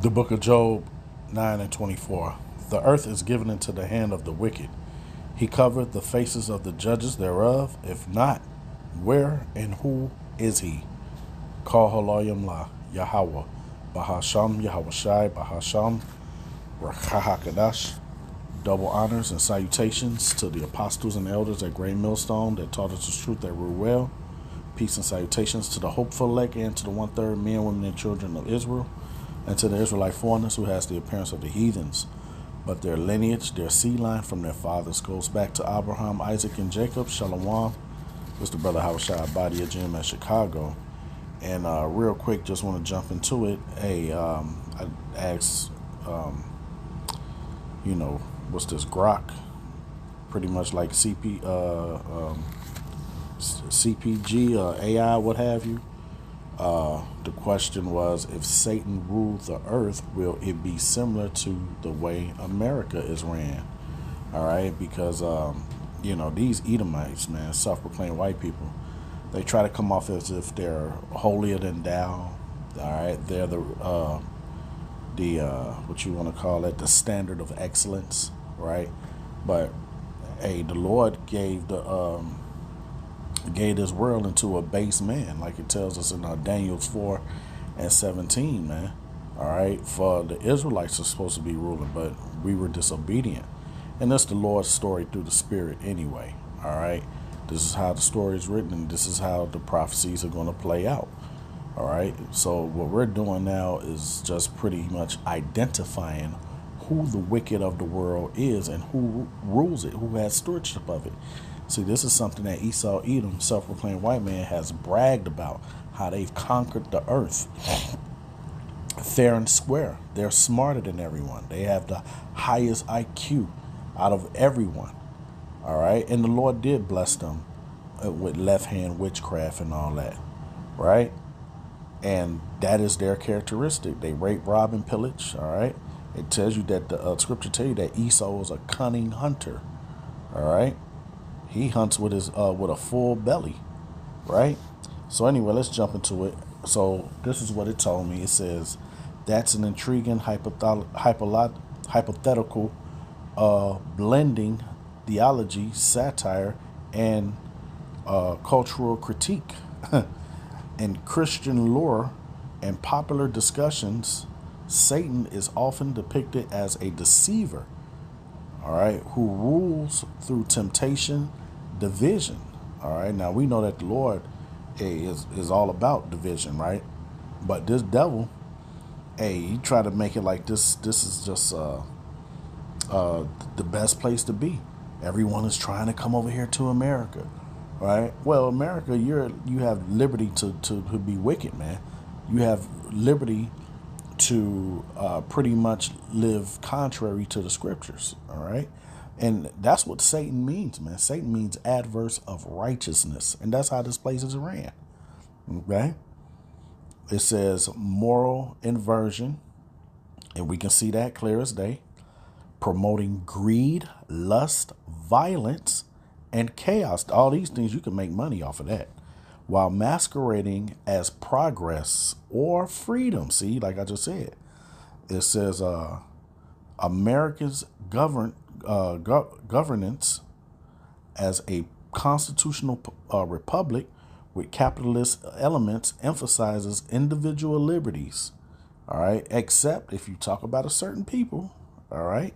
The book of Job 9 and 24. The earth is given into the hand of the wicked. He covered the faces of the judges thereof. If not, where and who is he? Call Haloyam La, Yahweh, Bahasham, Yahweh Shai, Bahasham, Rakahakadash. Double honors and salutations to the apostles and elders at Great Millstone that taught us the truth that rule well. Peace and salutations to the hopeful elect and to the one-third men, women, and children of Israel, and to the Israelite foreigners who has the appearance of the heathens. But their lineage, their seed line from their fathers goes back to Abraham, Isaac, and Jacob. Shalom. It's the brother Hawashai Body of Jim at Chicago. And real quick, just want to jump into it. Hey, I asked, what's this GROK? Pretty much like CPG, AI, what have you. The question was, if Satan ruled the earth, will it be similar to the way America is ran? All right, because these Edomites, man, self-proclaimed white people, they try to come off as if they're holier than thou. All right, they're the what you want to call it, the standard of excellence, right? But hey, the Lord gave this world into a base man, like it tells us in Daniel's 4 and 17, man. All right, for the Israelites are supposed to be ruling, but we were disobedient, and that's the Lord's story through the Spirit, anyway. All right, this is how the story is written, and this is how the prophecies are going to play out. All right, so what we're doing now is just pretty much identifying who the wicked of the world is and who rules it, who has stewardship of it. See, this is something that Esau Edom, self-proclaimed white man, has bragged about, how they've conquered the earth fair and square. They're smarter than everyone. They have the highest IQ out of everyone. All right, and the Lord did bless them with left-hand witchcraft and all that, right? And that is their characteristic. They rape, rob, and pillage. All right. It tells you that the scripture tell you that Esau is a cunning hunter. All right. He hunts with his with a full belly. Right. So anyway, let's jump into it. So this is what it told me. It says that's an intriguing hypothetical blending theology, satire, and cultural critique. In Christian lore and popular discussions, Satan is often depicted as a deceiver, all right, who rules through temptation, division. All right, now we know that the Lord is all about division, right? But this devil, hey, he tried to make it like this is just the best place to be. Everyone is trying to come over here to America, right? Well, America, you have liberty to be wicked, man. You have liberty to pretty much live contrary to the scriptures, all right? And that's what Satan means, man. Satan means adverse of righteousness, and that's how this place is ran, okay? It says moral inversion, and we can see that clear as day, promoting greed, lust, violence, and chaos. All these things, you can make money off of that, while masquerading as progress or freedom. See, like I just said, it says America's governance as a constitutional republic with capitalist elements emphasizes individual liberties. All right, except if you talk about a certain people. All right,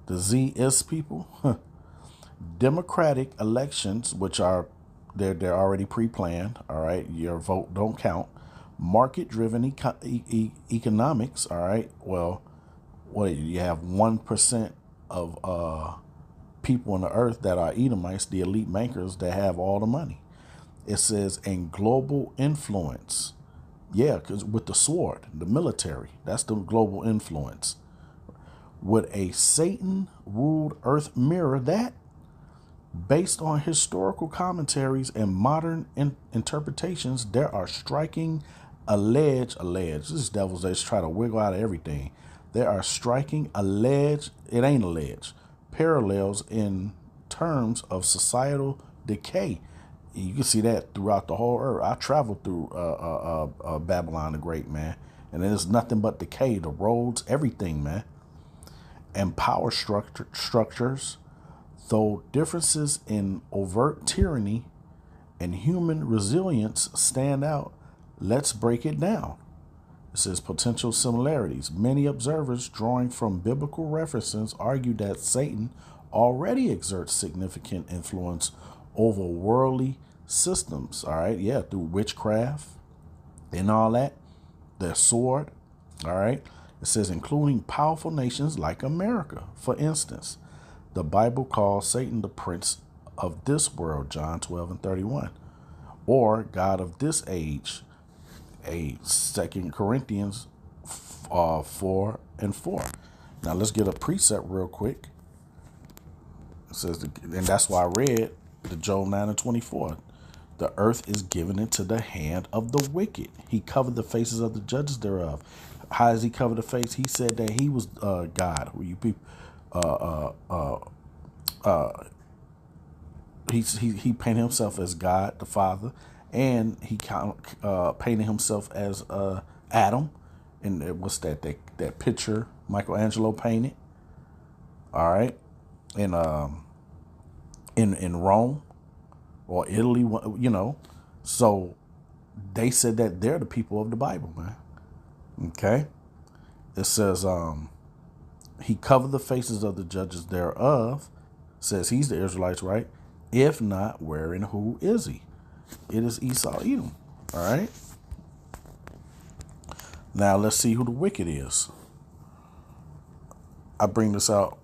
the ZS people. Democratic elections, which are they're already pre-planned. All right, your vote don't count. Market-driven economics. All right, well, you have 1% of people on the earth that are Edomites, the elite bankers that have all the money. It says in global influence. Yeah, because with the sword, the military, that's the global influence. Would a Satan-ruled earth mirror that? Based on historical commentaries and modern interpretations, there are striking alleged, this is devils that try to wiggle out of everything. There are striking alleged, it ain't alleged, parallels in terms of societal decay. You can see that throughout the whole earth. I traveled through Babylon the Great, man. And it is nothing but decay, the roads, everything, man. And power structures, though differences in overt tyranny and human resilience stand out, let's break it down. It says potential similarities. Many observers drawing from biblical references argue that Satan already exerts significant influence over worldly systems. All right. Yeah. Through witchcraft and all that. Their sword. All right. It says including powerful nations like America. For instance, the Bible calls Satan the prince of this world, John 12:31, or God of this age, 2 Corinthians 4:4. Now let's get a precept real quick. It says, and that's why I read the Job 9:24. The earth is given into the hand of the wicked. He covered the faces of the judges thereof. How does he cover the face? He said that he was God. You people, he painted himself as God the Father, and he painted himself as Adam. And what's that picture Michelangelo painted? All right, in Rome or Italy, you know. So they said that they're the people of the Bible, man. Okay, it says he covered the faces of the judges thereof. Says he's the Israelites, right? If not, where and who is he? It is Esau, Edom. All right. Now let's see who the wicked is. I bring this out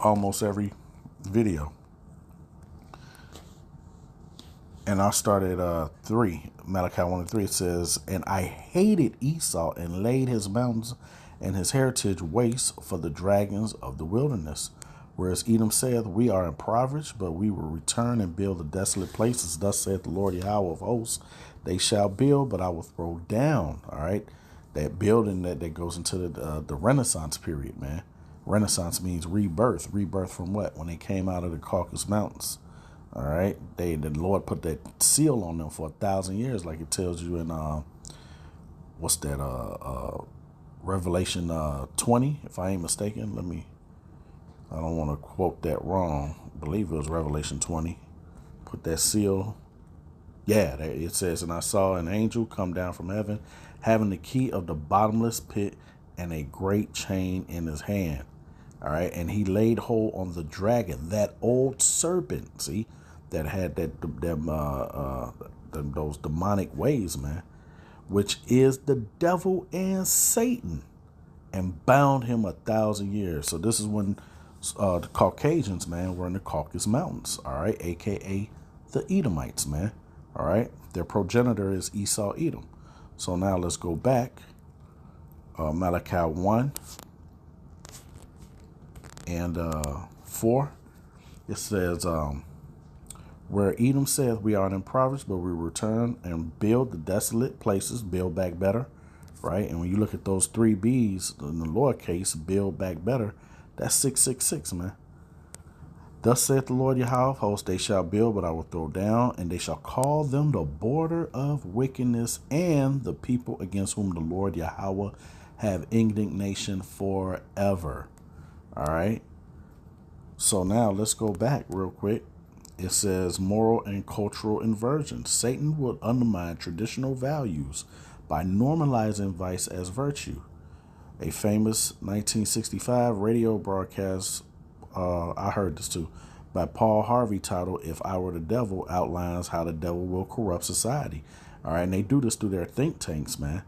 almost every video. And I started 3, Malachi 1:3. It says, and I hated Esau and laid his mountains and his heritage waste for the dragons of the wilderness. Whereas Edom saith, we are impoverished, but we will return and build the desolate places. Thus saith the Lord Yahweh of hosts, they shall build, but I will throw down. All right. That building that goes into the Renaissance period, man. Renaissance means rebirth. Rebirth from what? When they came out of the Caucasus Mountains. All right. The Lord put that seal on them for 1,000 years, like it tells you in what's that? Revelation 20, if I ain't mistaken. I don't want to quote that wrong. I believe it was Revelation 20. Put that seal. Yeah, it says, and I saw an angel come down from heaven, having the key of the bottomless pit and a great chain in his hand. All right. And he laid hold on the dragon, that old serpent, see, that had those demonic ways, man, which is the devil and Satan, and bound him 1,000 years. So this is when the Caucasians, man, were in the Caucasus Mountains, all right, a.k.a. the Edomites, man, all right. Their progenitor is Esau, Edom. So now let's go back. Malachi 1 and 4. It says, where Edom saith, we are impoverished, but we return and build the desolate places, build back better, right? And when you look at those 3 B's in the lowercase, build back better, that's 666, man. Thus saith the Lord Yahweh of hosts, they shall build, but I will throw down, and they shall call them the border of wickedness, and the people against whom the Lord Yahweh have indignation forever. All right. So now let's go back real quick. It says moral and cultural inversion. Satan would undermine traditional values by normalizing vice as virtue. A famous 1965 radio broadcast, I heard this too, by Paul Harvey, titled If I Were the Devil, outlines how the devil will corrupt society. All right. And they do this through their think tanks, man.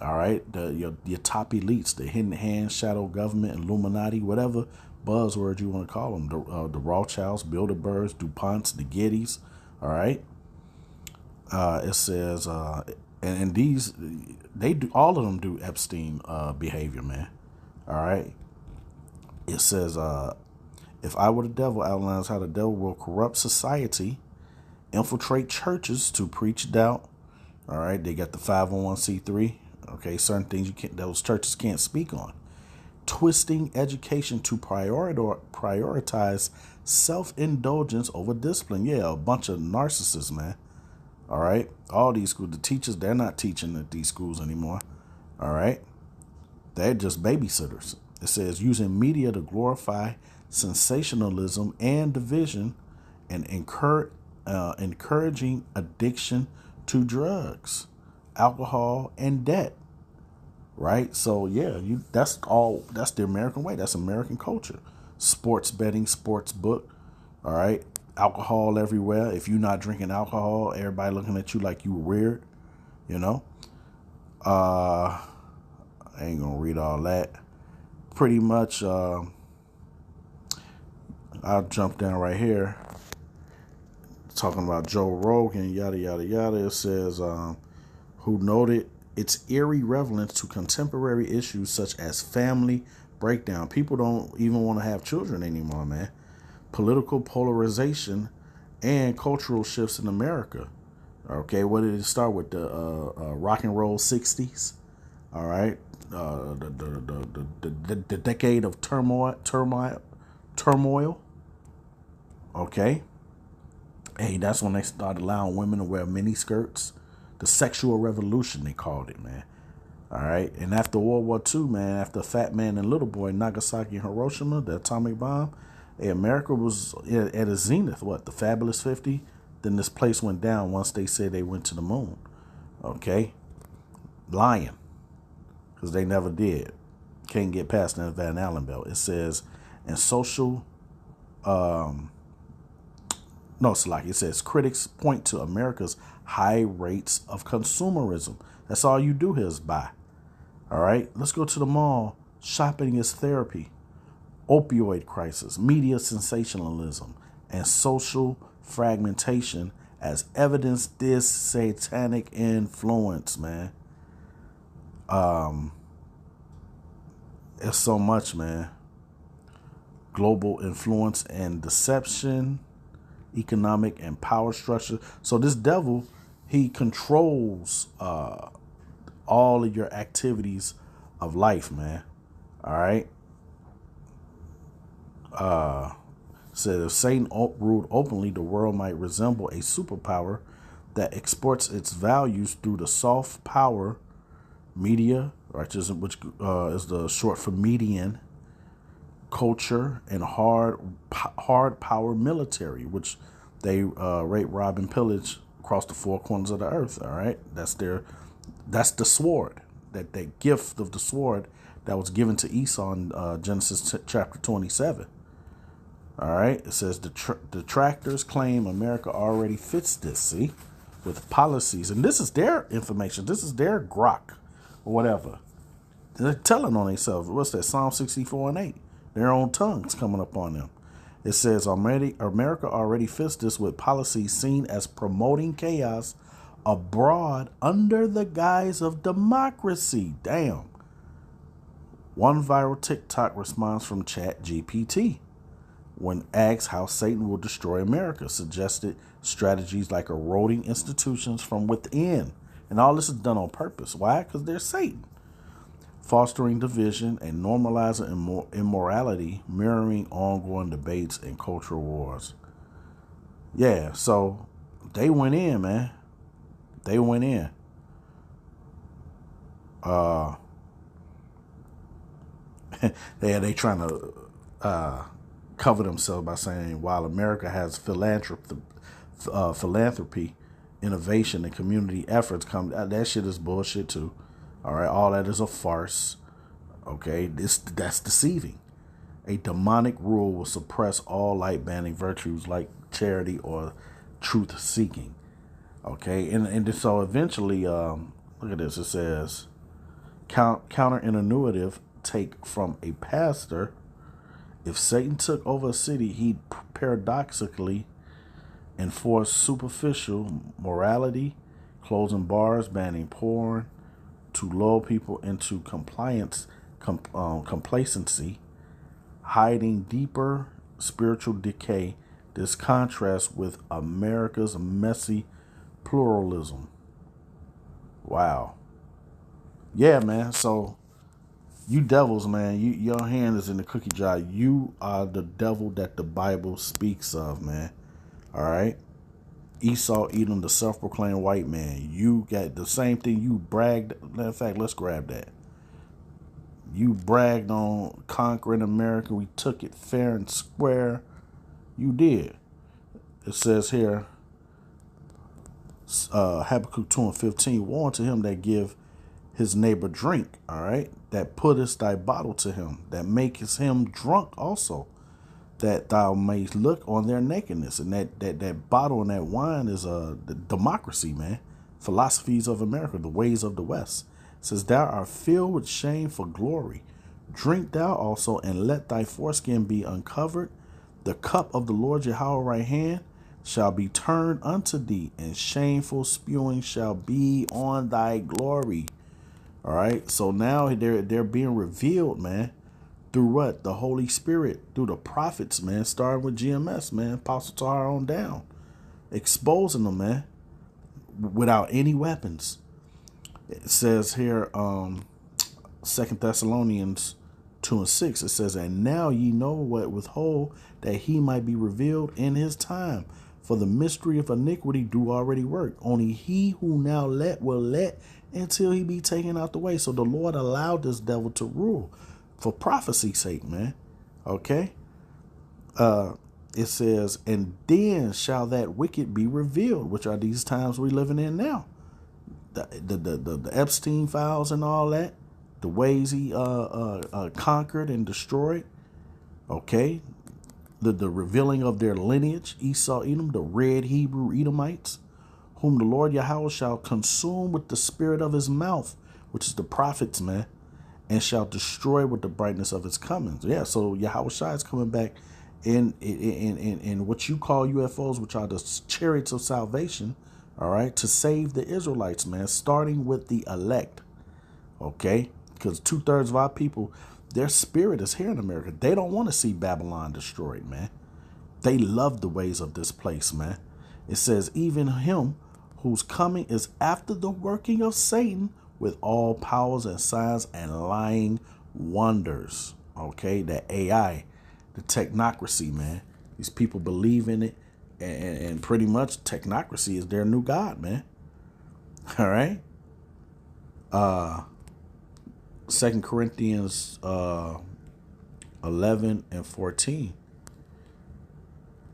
All right. Your top elites, the hidden hand, shadow government, Illuminati, whatever buzzword you want to call them. The Rothschilds, Bilderbergs, DuPonts, the Gettys. All right. It says, and these, they do, all of them do Epstein behavior, man. All right. It says, if I were the devil, outlines how the devil will corrupt society, infiltrate churches to preach doubt. All right. They got the 501c3. Okay. Certain things those churches can't speak on. Twisting education to prioritize self-indulgence over discipline. Yeah, a bunch of narcissists, man. All right. All these schools, the teachers, they're not teaching at these schools anymore. All right. They're just babysitters. It says using media to glorify sensationalism and division and encouraging addiction to drugs, alcohol, and debt. Right. So yeah, that's the American way. That's American culture. Sports betting, sports book. All right. Alcohol everywhere. If you're not drinking alcohol, everybody looking at you like you weird, you know. I ain't gonna read all that. Pretty much I'll jump down right here. Talking about Joe Rogan, yada yada yada. It says who noted its eerie relevance to contemporary issues such as family breakdown. People don't even want to have children anymore, man. Political polarization and cultural shifts in America. Okay, what did it start with? The rock and roll 60s. All right. The decade of turmoil. Okay. Hey, that's when they started allowing women to wear mini skirts. The sexual revolution, they called it, man. All right. And after World War II, man, after Fat Man and Little Boy, Nagasaki and Hiroshima, the atomic bomb, hey, America was at a zenith. What, the Fabulous 50? Then this place went down once they said they went to the moon. Okay. Lying. Because they never did. Can't get past that Van Allen belt. It says, and social, no, it's like it says, critics point to America's high rates of consumerism. That's all you do here is buy. All right, let's go to the mall. Shopping is therapy. Opioid crisis, media sensationalism, and social fragmentation as evidence this satanic influence, man. It's so much, man. Global influence and deception, economic and power structure. So this devil, he controls all of your activities of life, man. All right. Said if Satan ruled openly, the world might resemble a superpower that exports its values through the soft power media, which is the short for median, culture, and hard power military, which they rape, rob, and pillage across the four corners of the earth. All right, that's the sword, that gift of the sword that was given to Esau in Genesis chapter 27. All right, it says detractors claim America already fits this. See, with policies, and this is their information. This is their GROK or whatever. They're telling on themselves. What's that? Psalm 64:8. Their own tongues coming up on them. It says America already fits this with policies seen as promoting chaos abroad under the guise of democracy. Damn. One viral TikTok response from ChatGPT, when asked how Satan will destroy America, suggested strategies like eroding institutions from within. And all this is done on purpose. Why? Because they're Satan. Fostering division and normalizing immorality, mirroring ongoing debates and cultural wars. Yeah, so they went in, man. They went in. They trying to cover themselves by saying while America has philanthropy, innovation, and community efforts, that shit is bullshit too. All right, all that is a farce. Okay, that's deceiving. A demonic rule will suppress all light-banning virtues like charity or truth-seeking. Okay, and so eventually, look at this. It says counterintuitive take from a pastor. If Satan took over a city, he'd paradoxically enforce superficial morality, closing bars, banning porn, to lull people into complacency, hiding deeper spiritual decay. This contrasts with America's messy pluralism. Wow. Yeah, man. So you devils, man, your hand is in the cookie jar. You are the devil that the Bible speaks of, man. All right. Esau, Edom, the self-proclaimed white man. You got the same thing you bragged. In fact, let's grab that. You bragged on conquering America. We took it fair and square. You did. It says here, Habakkuk 2:15, warn to him that give his neighbor drink, all right, that puttest thy bottle to him, that makest him drunk also, that thou mayst look on their nakedness. And that bottle and that wine is the democracy, man. Philosophies of America, the ways of the West. It says, thou art filled with shame for glory. Drink thou also, and let thy foreskin be uncovered. The cup of the Lord Yahweh right hand shall be turned unto thee, and shameful spewing shall be on thy glory. All right. So now they're being revealed, man, through what? The Holy Spirit, through the prophets, man, starting with GMS, man, Apostle Tahar on down, exposing them, man, without any weapons. It says here, 2 Thessalonians 2:6, it says, and now ye know what withhold, that he might be revealed in his time. For the mystery of iniquity do already work. Only he who now will let until he be taken out the way. So the Lord allowed this devil to rule for prophecy's sake, man. Okay. It says, and then shall that wicked be revealed, which are these times we're living in now. The Epstein files and all that, the ways he conquered and destroyed. Okay. The revealing of their lineage, Esau, Edom, the red Hebrew Edomites, whom the Lord Yahweh shall consume with the spirit of his mouth, which is the prophets, man, and shall destroy with the brightness of his comings. Yeah, so Yahweh Shai is coming back in what you call UFOs, which are the chariots of salvation, all right, to save the Israelites, man, starting with the elect, okay? Because 2/3 of our people, their spirit is here in America. They don't want to see Babylon destroyed, man. They love the ways of this place, man. It says, even him whose coming is after the working of Satan with all powers and signs and lying wonders. Okay, that AI, the technocracy, man. These people believe in it, and pretty much technocracy is their new god, man. All right. 2 Corinthians 11 and 14.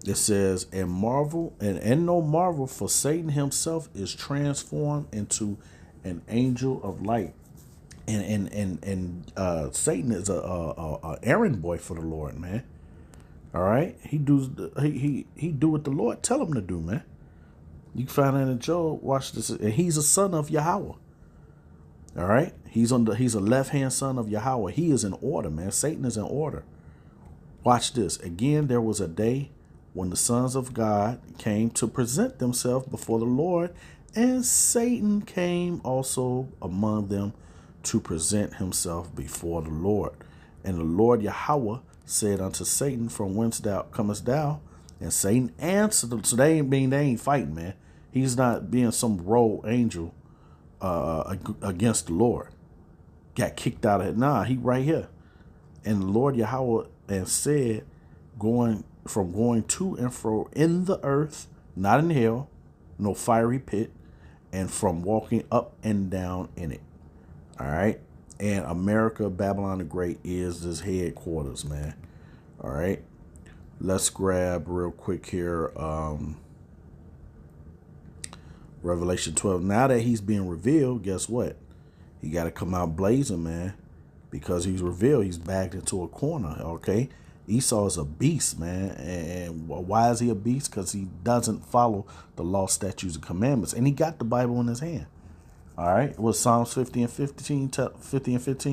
It says, and no marvel, for Satan himself is transformed into an angel of light. And Satan is a errand boy for the Lord, man. All right. He do what the Lord tell him to do, man. You can find that in Job. Watch this. And he's a son of Yahweh. All right. He's a left-hand son of Yahweh. He is in order, man. Satan is in order. Watch this. Again, there was a day when the sons of God came to present themselves before the Lord, and Satan came also among them to present himself before the Lord. And the Lord Yahweh said unto Satan, from whence thou comest thou? And Satan answered. So they ain't fighting, man. He's not being some rogue angel against the Lord. Got kicked out of it. Nah, he right here. And the Lord Yahweh and said, going to and fro in the earth, not in hell, no fiery pit, and from walking up and down in it. All right. And America, Babylon the Great, is this headquarters, man. All right. Let's grab real quick here. Revelation 12. Now that he's being revealed, guess what? He got to come out blazing, man, because he's revealed. He's backed into a corner. Okay. Esau is a beast, man. And why is he a beast? Because he doesn't follow the law, statutes, and commandments. And he got the Bible in his hand. All right. What Psalms 50 and 15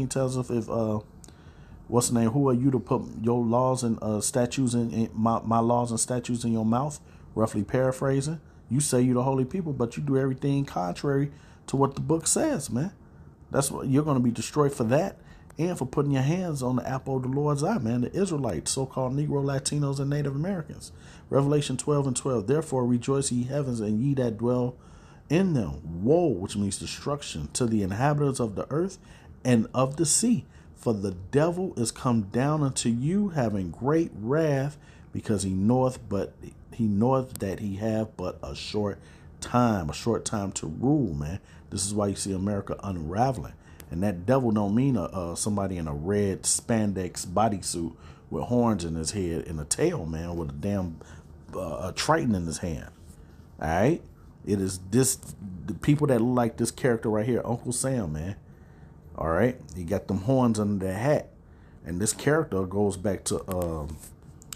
tells us, if what's the name? Who are you to put your laws and statutes in my laws and statutes in your mouth? Roughly paraphrasing. You say you're the holy people, but you do everything contrary to what the book says, man. That's what you're going to be destroyed for that, and for putting your hands on the apple of the Lord's eye, man. The Israelites, so-called Negro, Latinos, and Native Americans. Revelation 12 and 12. Therefore rejoice, ye heavens, and ye that dwell in them. Woe, which means destruction, to the inhabitants of the earth and of the sea. For the devil is come down unto you, having great wrath, because he knoweth he knoweth that he have but a short time to rule, man. This is why you see America unraveling. And that devil don't mean somebody in a red spandex bodysuit with horns in his head and a tail, man, with a damn a triton in his hand. All right? It is the people that look like this character right here, Uncle Sam, man. All right? He got them horns under that hat. And this character goes back to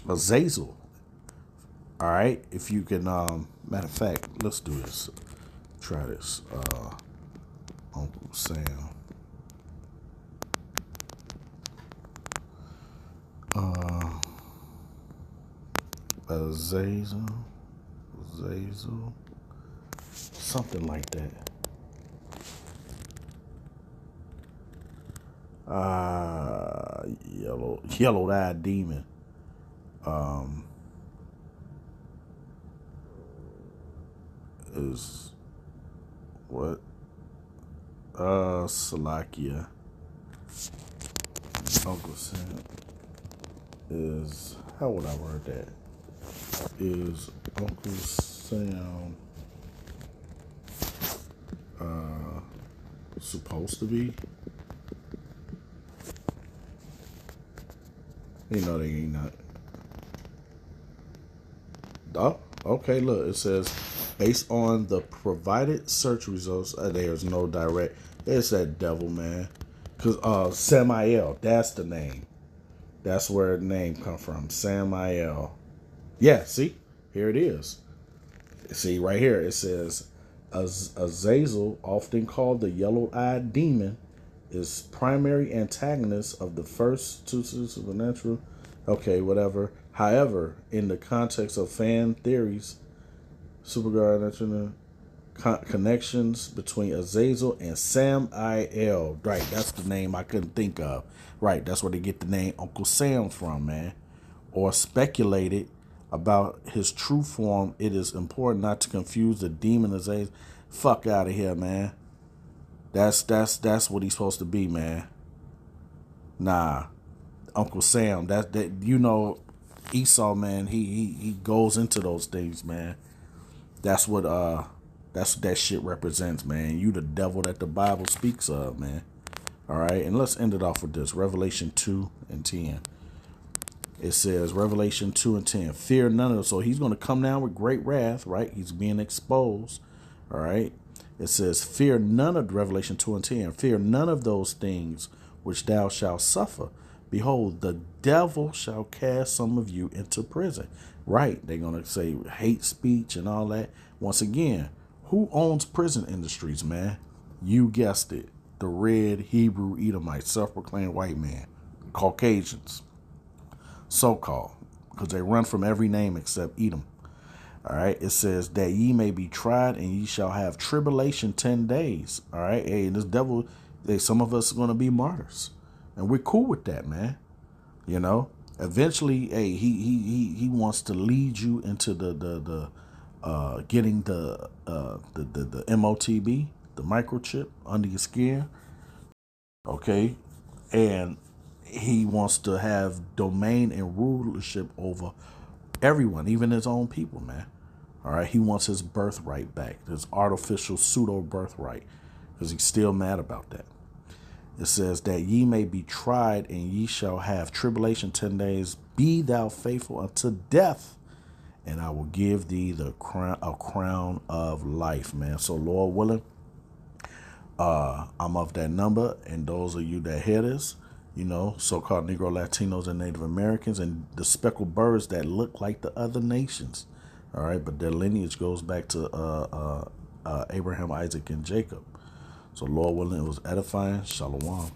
Azazel. All right? If you can, matter of fact, let's do this. Try this. Uncle Sam. Azazel, something like that. Yellow-eyed demon. Is what? Salakia. Uncle Sam is, how would I word that? Is Uncle Sam supposed to be? You know they ain't not. Oh, okay, look, it says, based on the provided search results, there's no direct. It's that devil, man. Because Samael, that's the name. That's where the name come from. Samael. Yeah, see? Here it is. See, right here, it says, Azazel, often called the yellow-eyed demon, is primary antagonist of the first two supernatural. Okay, whatever. However, in the context of fan theories, Supergirl connections between Azazel and Samael. Right, that's the name I couldn't think of. Right, that's where they get the name Uncle Sam from, man. Or speculated about his true form. It is important not to confuse the demon Azazel. Fuck out of here, man. That's what he's supposed to be, man. Nah, Uncle Sam. That you know, Esau, man. He goes into those things, man. That's what that shit represents, man. You the devil that the Bible speaks of, man. All right, and let's end it off with this. Revelation 2:10. It says, Revelation 2:10, fear none of them. So he's going to come down with great wrath, right? He's being exposed, all right? It says, fear none of, Revelation 2:10, fear none of those things which thou shalt suffer. Behold, the devil shall cast some of you into prison. Right, they're going to say hate speech and all that. Once again, who owns prison industries, man? You guessed it. The red Hebrew Edomites, self-proclaimed white man, Caucasians. So-called, because they run from every name except Edom. All right, it says that ye may be tried and ye shall have tribulation 10 days. All right, hey, this devil, some of us are going to be martyrs, and we're cool with that, man. You know, eventually, hey, he wants to lead you into the getting the MOTB, the microchip under your skin. Okay, and he wants to have domain and rulership over everyone, even his own people, man. All right, he wants his birthright back, his artificial pseudo birthright, because he's still mad about that. It says that ye may be tried and ye shall have tribulation 10 days. Be thou faithful unto death, and I will give thee a crown of life, man. So Lord willing, I'm of that number, and those of you that hear this, you know, so-called Negro, Latinos, and Native Americans, and the speckled birds that look like the other nations. All right, but their lineage goes back to Abraham, Isaac, and Jacob. So Lord willing, it was edifying. Shalom.